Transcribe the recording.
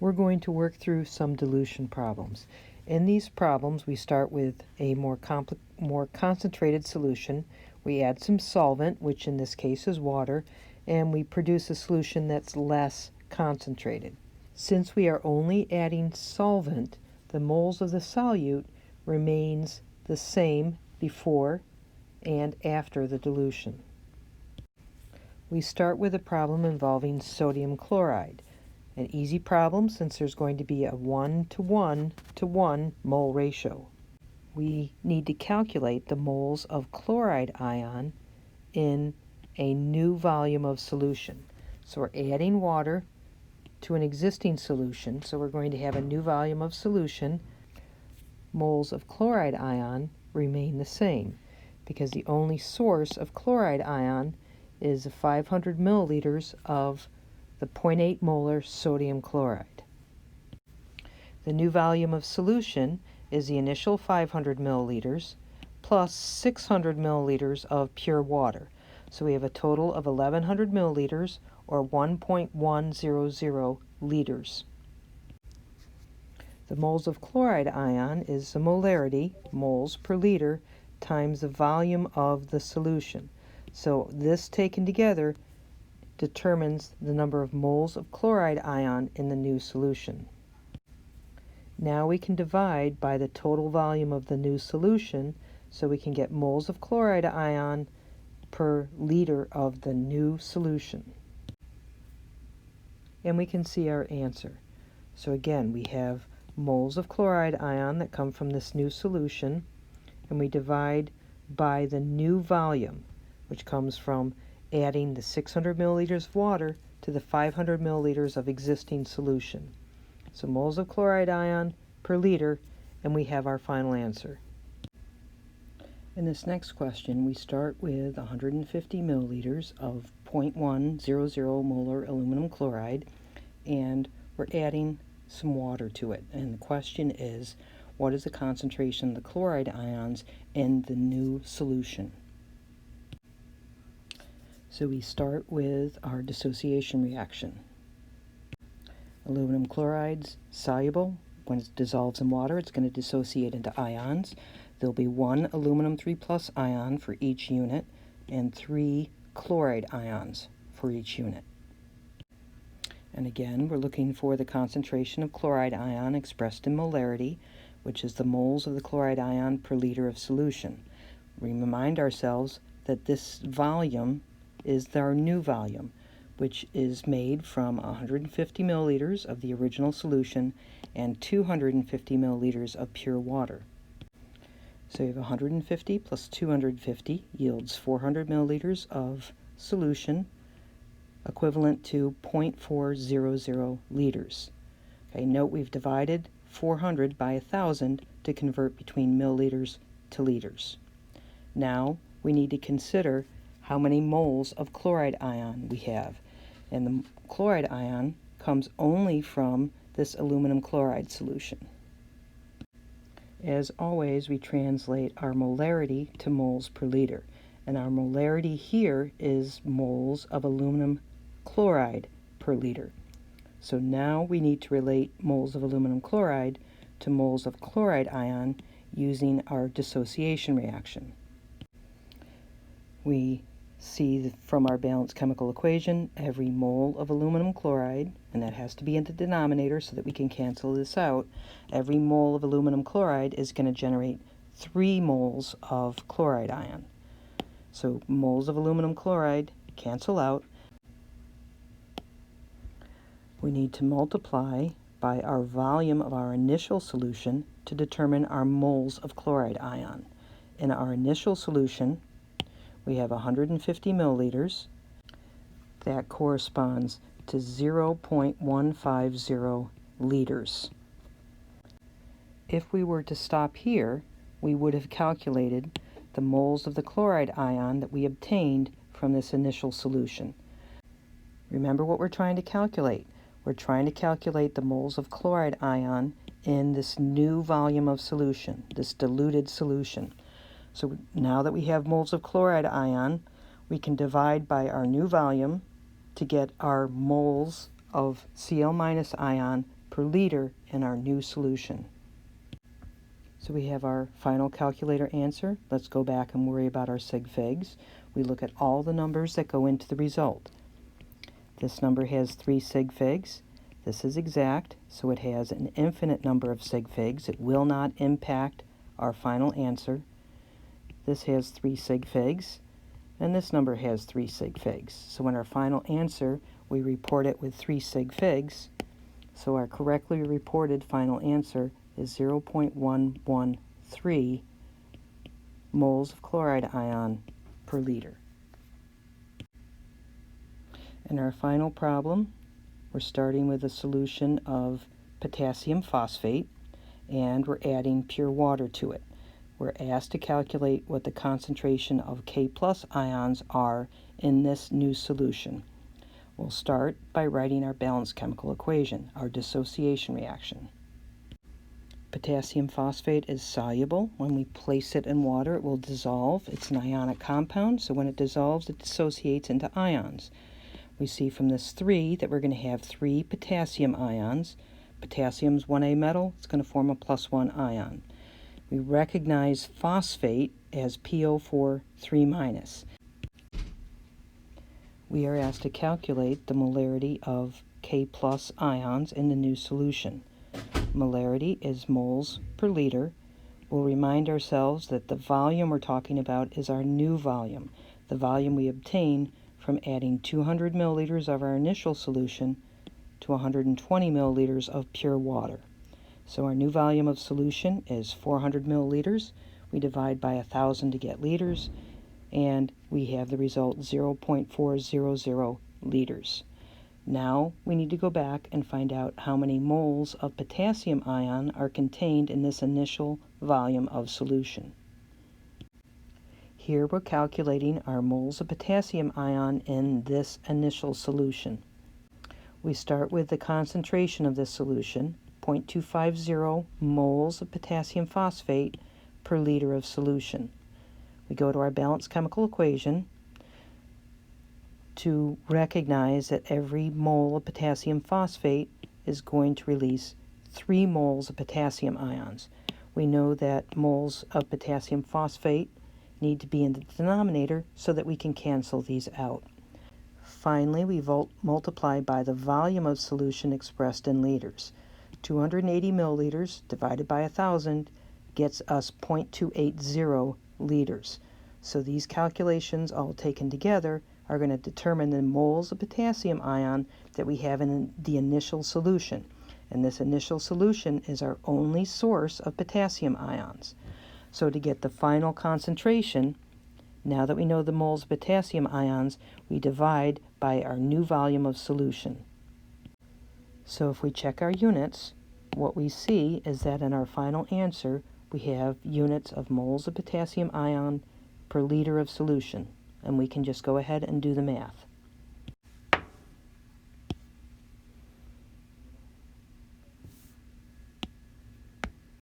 we're going to work through some dilution problems. In these problems, we start with a more concentrated solution. We add some solvent, which in this case is water, and we produce a solution that's less concentrated. Since we are only adding solvent, the moles of the solute remains the same before and after the dilution. We start with a problem involving sodium chloride. An easy problem since there's going to be a 1:1:1 mole ratio. We need to calculate the moles of chloride ion in a new volume of solution. So we're adding water to an existing solution, so we're going to have a new volume of solution. Moles of chloride ion remain the same because the only source of chloride ion is 500 milliliters of the 0.8 molar sodium chloride. The new volume of solution is the initial 500 milliliters plus 600 milliliters of pure water. So we have a total of 1100 milliliters or 1.100 liters. The moles of chloride ion is the molarity, moles per liter, times the volume of the solution. So this taken together determines the number of moles of chloride ion in the new solution. Now we can divide by the total volume of the new solution so we can get moles of chloride ion per liter of the new solution. And we can see our answer. So again, we have moles of chloride ion that come from this new solution, and we divide by the new volume, which comes from adding the 600 milliliters of water to the 500 milliliters of existing solution. So moles of chloride ion per liter, and we have our final answer. In this next question, we start with 150 milliliters of 0.100 molar aluminum chloride, and we're adding some water to it. And the question is, what is the concentration of the chloride ions in the new solution? So we start with our dissociation reaction. Aluminum chloride's soluble. When it dissolves in water, it's going to dissociate into ions. There'll be one aluminum 3+ ion for each unit and 3 chloride ions for each unit. And again, we're looking for the concentration of chloride ion expressed in molarity, which is the moles of the chloride ion per liter of solution. We remind ourselves that this volume is our new volume, which is made from 150 milliliters of the original solution and 250 milliliters of pure water. So you have 150 plus 250 yields 400 milliliters of solution, equivalent to 0.400 liters. Okay, note we've divided 400 by 1,000 to convert between milliliters to liters. Now we need to consider how many moles of chloride ion we have. And the chloride ion comes only from this aluminum chloride solution. As always, we translate our molarity to moles per liter. And our molarity here is moles of aluminum chloride per liter. So now we need to relate moles of aluminum chloride to moles of chloride ion using our dissociation reaction. We see from our balanced chemical equation every mole of aluminum chloride, and that has to be in the denominator so that we can cancel this out. Every mole of aluminum chloride is going to generate 3 moles of chloride ion. So moles of aluminum chloride cancel out. We need to multiply by our volume of our initial solution to determine our moles of chloride ion. In our initial solution, we have 150 milliliters. That corresponds to 0.150 liters. If we were to stop here, we would have calculated the moles of the chloride ion that we obtained from this initial solution. Remember what we're trying to calculate. We're trying to calculate the moles of chloride ion in this new volume of solution, this diluted solution. So now that we have moles of chloride ion, we can divide by our new volume to get our moles of Cl- ion per liter in our new solution. So we have our final calculator answer. Let's go back and worry about our sig figs. We look at all the numbers that go into the result. This number has 3 sig figs. This is exact, so it has an infinite number of sig figs. It will not impact our final answer. This has 3 sig figs, and this number has 3 sig figs. So in our final answer, we report it with 3 sig figs. So our correctly reported final answer is 0.113 moles of chloride ion per liter. In our final problem, we're starting with a solution of potassium phosphate, and we're adding pure water to it. We're asked to calculate what the concentration of K+ ions are in this new solution. We'll start by writing our balanced chemical equation, our dissociation reaction. Potassium phosphate is soluble. When we place it in water, it will dissolve. It's an ionic compound, so when it dissolves, it dissociates into ions. We see from this 3 that we're going to have 3 potassium ions. Potassium's 1A metal. It's going to form a +1 ion. We recognize phosphate as PO4 3-. We are asked to calculate the molarity of K+ ions in the new solution. Molarity is moles per liter. We'll remind ourselves that the volume we're talking about is our new volume, the volume we obtain from adding 200 milliliters of our initial solution to 120 milliliters of pure water. So our new volume of solution is 400 milliliters. We divide by 1,000 to get liters, and we have the result 0.400 liters. Now we need to go back and find out how many moles of potassium ion are contained in this initial volume of solution. Here we're calculating our moles of potassium ion in this initial solution. We start with the concentration of this solution, 0.250 moles of potassium phosphate per liter of solution. We go to our balanced chemical equation to recognize that every mole of potassium phosphate is going to release 3 moles of potassium ions. We know that moles of potassium phosphate need to be in the denominator so that we can cancel these out. Finally, we multiply by the volume of solution expressed in liters. 280 milliliters divided by 1,000 gets us 0.280 liters. So these calculations, all taken together, are going to determine the moles of potassium ion that we have in the initial solution. And this initial solution is our only source of potassium ions. So to get the final concentration, now that we know the moles of potassium ions, we divide by our new volume of solution. So if we check our units, what we see is that in our final answer, we have units of moles of potassium ion per liter of solution. And we can just go ahead and do the math.